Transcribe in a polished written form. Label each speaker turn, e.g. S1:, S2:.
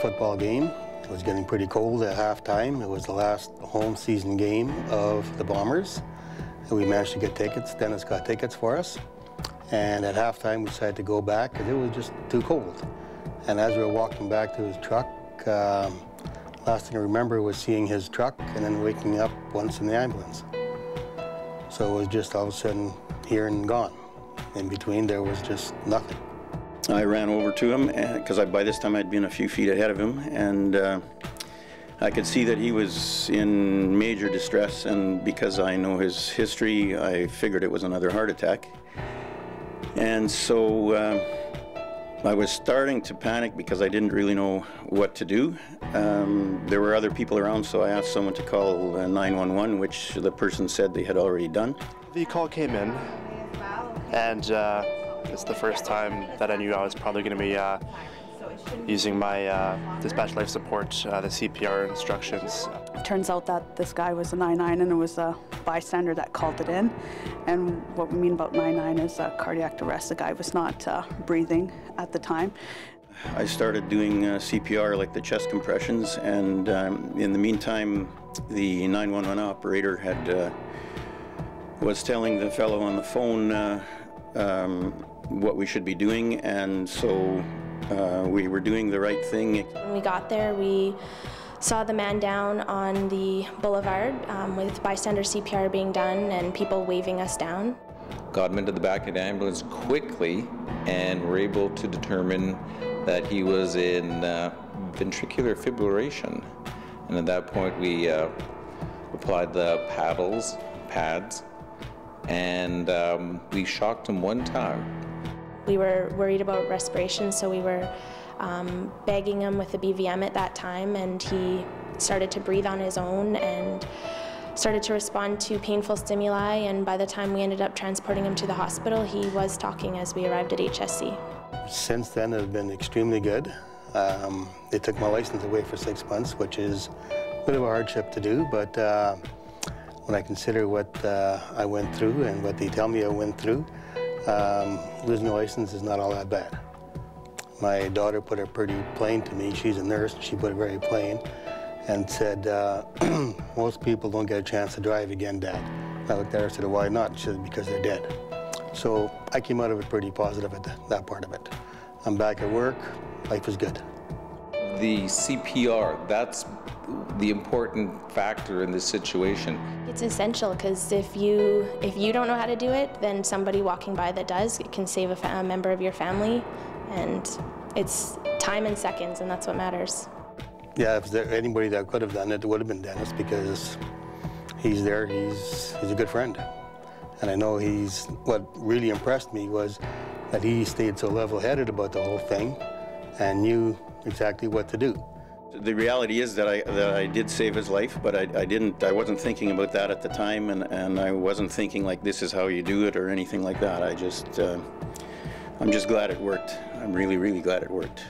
S1: football game. It was getting pretty cold at halftime. It was the last home season game of the Bombers. And we managed to get tickets. Dennis got tickets for us. And at halftime, we decided to go back because it was just too cold. And as we were walking back to his truck, last thing I remember was seeing his truck and then waking up once in the ambulance. So it was just all of a sudden here and gone. In between, there was just nothing.
S2: I ran over to him because by this time I'd been a few feet ahead of him, and I could see that he was in major distress, and because I know his history, I figured it was another heart attack. And so I was starting to panic because I didn't really know what to do. There were other people around, so I asked someone to call 911, which the person said they had already done.
S3: The call came in, and it's the first time that I knew I was probably going to be using my dispatch life support, the CPR instructions.
S4: It turns out that this guy was a 9-9 and it was a bystander that called it in. And what we mean about 9-9 is a cardiac arrest. The guy was not breathing at the time.
S2: I started doing CPR, like the chest compressions, and in the meantime, the 911 operator was telling the fellow on the phone what we should be doing, and so we were doing the right thing.
S5: When we got there, we saw the man down on the boulevard with bystander CPR being done and people waving us down.
S6: Got him into the back of the ambulance quickly and were able to determine that he was in ventricular fibrillation. And at that point we applied the pads, and we shocked him one time.
S5: We were worried about respiration, so we were bagging him with the BVM at that time, and he started to breathe on his own and started to respond to painful stimuli, and by the time we ended up transporting him to the hospital, he was talking as we arrived at HSC.
S1: Since then, it has been extremely good. They took my license away for 6 months, which is a bit of a hardship to do, but when I consider what I went through and what they tell me I went through, losing a license is not all that bad. My daughter put it pretty plain to me. She's a nurse, and she put it very plain and said, most people don't get a chance to drive again, Dad. I looked at her and said, why not? She said, because they're dead. So I came out of it pretty positive at that part of it. I'm back at work. Life is good.
S6: The CPR, that's the important factor in this situation.
S5: It's essential because if you don't know how to do it, then somebody walking by that does, it can save a member of your family, and it's time and seconds, and that's what matters.
S1: Yeah, if there anybody that could have done it, it would have been Dennis, because he's there, he's a good friend. And I know what really impressed me was that he stayed so level-headed about the whole thing and knew exactly what to do.
S2: The reality is that I did save his life, but I wasn't thinking about that at the time, and I wasn't thinking like this is how you do it or anything like that. I'm just glad it worked. I'm really, really glad it worked.